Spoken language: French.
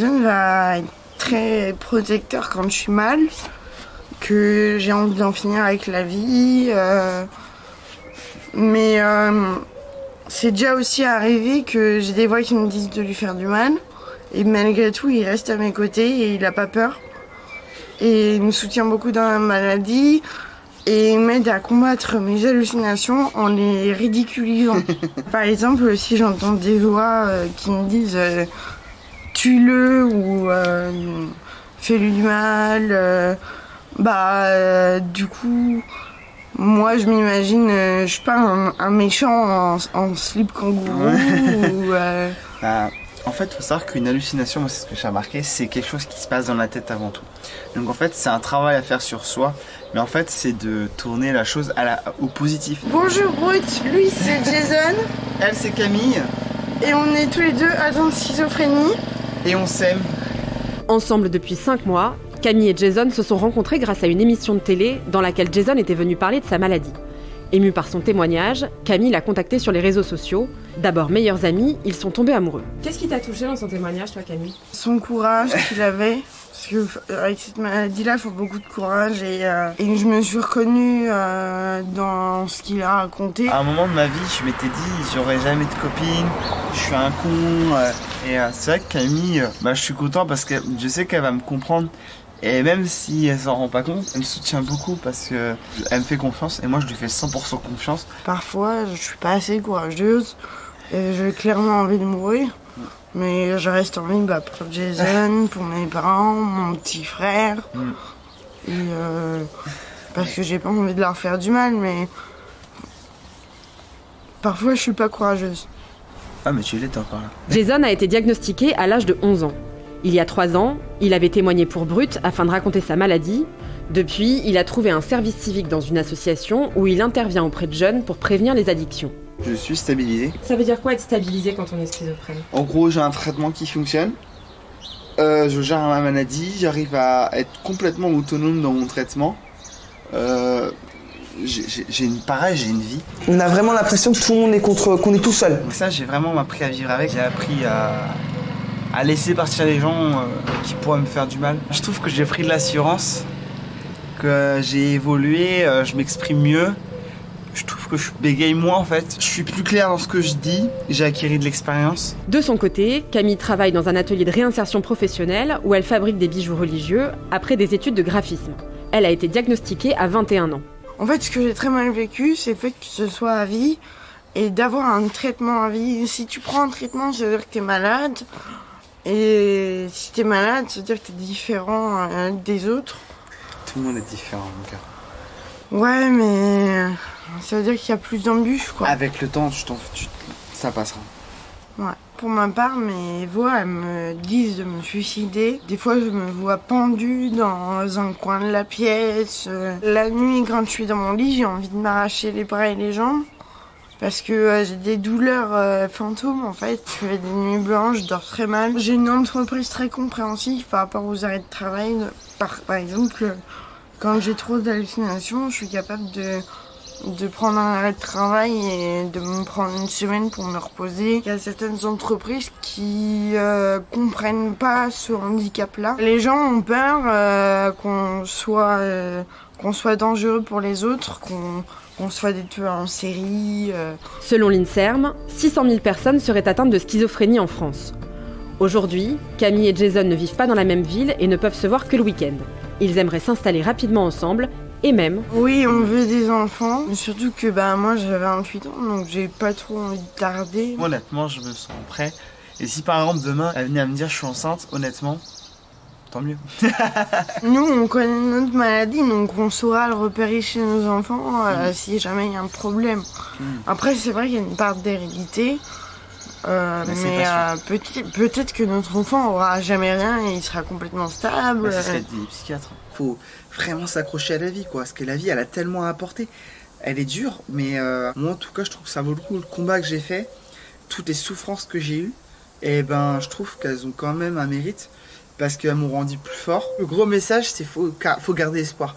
Jason va être très protecteur quand je suis mal, que j'ai envie d'en finir avec la vie. Mais c'est déjà aussi arrivé que j'ai des voix qui me disent de lui faire du mal. Et malgré tout, il reste à mes côtés et il n'a pas peur. Et il me soutient beaucoup dans la maladie. Et il m'aide à combattre mes hallucinations en les ridiculisant. Par exemple, si j'entends des voix qui me disent tue-le ou fais-lui du mal, du coup, moi je m'imagine, je sais pas, un méchant en slip kangourou. Ou, en fait, il faut savoir qu'une hallucination, moi c'est ce que j'ai remarqué, c'est quelque chose qui se passe dans la tête avant tout. Donc en fait, c'est un travail à faire sur soi, mais en fait, c'est de tourner la chose au positif. Bonjour Ruth, lui c'est Jason. Elle c'est Camille. Et on est tous les deux atteints de schizophrénie. Et on s'aime. Ensemble depuis 5 mois, Camille et Jason se sont rencontrés grâce à une émission de télé dans laquelle Jason était venu parler de sa maladie. Ému par son témoignage, Camille l'a contacté sur les réseaux sociaux. D'abord meilleurs amis, ils sont tombés amoureux. Qu'est-ce qui t'a touché dans son témoignage, toi, Camille? Son courage qu'il avait. Parce que avec cette maladie-là, il faut beaucoup de courage. Et je me suis reconnue dans ce qu'il a raconté. À un moment de ma vie, je m'étais dit, j'aurais jamais de copine, je suis un con. C'est vrai que Camille, je suis content parce que je sais qu'elle va me comprendre. Et même si elle s'en rend pas compte, elle me soutient beaucoup parce que elle me fait confiance et moi je lui fais 100% confiance. Parfois, je suis pas assez courageuse et j'ai clairement envie de mourir. Mais je reste en vie pour Jason, pour mes parents, mon petit frère. Et parce que j'ai pas envie de leur faire du mal, mais parfois je suis pas courageuse. Ah mais tu l'es encore là. Jason a été diagnostiqué à l'âge de 11 ans. Il y a 3 ans, il avait témoigné pour Brut afin de raconter sa maladie. Depuis, il a trouvé un service civique dans une association où il intervient auprès de jeunes pour prévenir les addictions. Je suis stabilisé. Ça veut dire quoi être stabilisé quand on est schizophrène? En gros, j'ai un traitement qui fonctionne. Je gère ma maladie, j'arrive à être complètement autonome dans mon traitement. J'ai une vie. On a vraiment l'impression que tout le monde est qu'on est tout seul. Donc ça, j'ai vraiment appris à vivre avec. J'ai appris à laisser partir les gens qui pourraient me faire du mal. Je trouve que j'ai pris de l'assurance, que j'ai évolué, je m'exprime mieux. Je trouve que je bégaye moins en fait. Je suis plus clair dans ce que je dis, j'ai acquis de l'expérience. De son côté, Camille travaille dans un atelier de réinsertion professionnelle où elle fabrique des bijoux religieux après des études de graphisme. Elle a été diagnostiquée à 21 ans. En fait, ce que j'ai très mal vécu, c'est le fait que ce soit à vie et d'avoir un traitement à vie. Si tu prends un traitement, ça veut dire que t'es malade. Et si t'es malade, ça veut dire que t'es différent des autres. Tout le monde est différent, mon gars. Ouais, mais ça veut dire qu'il y a plus d'embûches, quoi. Avec le temps, ça passera. Ouais. Pour ma part, mes voix, elles me disent de me suicider. Des fois, je me vois pendue dans un coin de la pièce. La nuit, quand je suis dans mon lit, j'ai envie de m'arracher les bras et les jambes. Parce que j'ai des douleurs fantômes, en fait. Je fais des nuits blanches, je dors très mal. J'ai une entreprise très compréhensive par rapport aux arrêts de travail. Par exemple, quand j'ai trop d'hallucinations, je suis capable de prendre un arrêt de travail et de me prendre une semaine pour me reposer. Il y a certaines entreprises qui comprennent pas ce handicap-là. Les gens ont peur qu'on soit dangereux pour les autres, qu'on soit des tueurs en série. Selon l'INSERM, 600 000 personnes seraient atteintes de schizophrénie en France. Aujourd'hui, Camille et Jason ne vivent pas dans la même ville et ne peuvent se voir que le week-end. Ils aimeraient s'installer rapidement ensemble et même... Oui, on veut des enfants, surtout que moi j'avais 28 ans, donc j'ai pas trop envie de tarder. Honnêtement, je me sens prêt. Et si par exemple demain, elle venait à me dire je suis enceinte, honnêtement, tant mieux. Nous, on connaît notre maladie, donc on saura le repérer chez nos enfants si jamais il y a un problème. Après, c'est vrai qu'il y a une part d'hérédité. Mais peut-être que notre enfant aura jamais rien et il sera complètement stable. Ça serait des psychiatres. Faut vraiment s'accrocher à la vie, quoi. Parce que la vie, elle a tellement à apporter. Elle est dure, mais moi en tout cas, je trouve que ça vaut le coup. Le combat que j'ai fait, toutes les souffrances que j'ai eues, et je trouve qu'elles ont quand même un mérite parce qu'elles m'ont rendu plus fort. Le gros message, c'est faut garder espoir.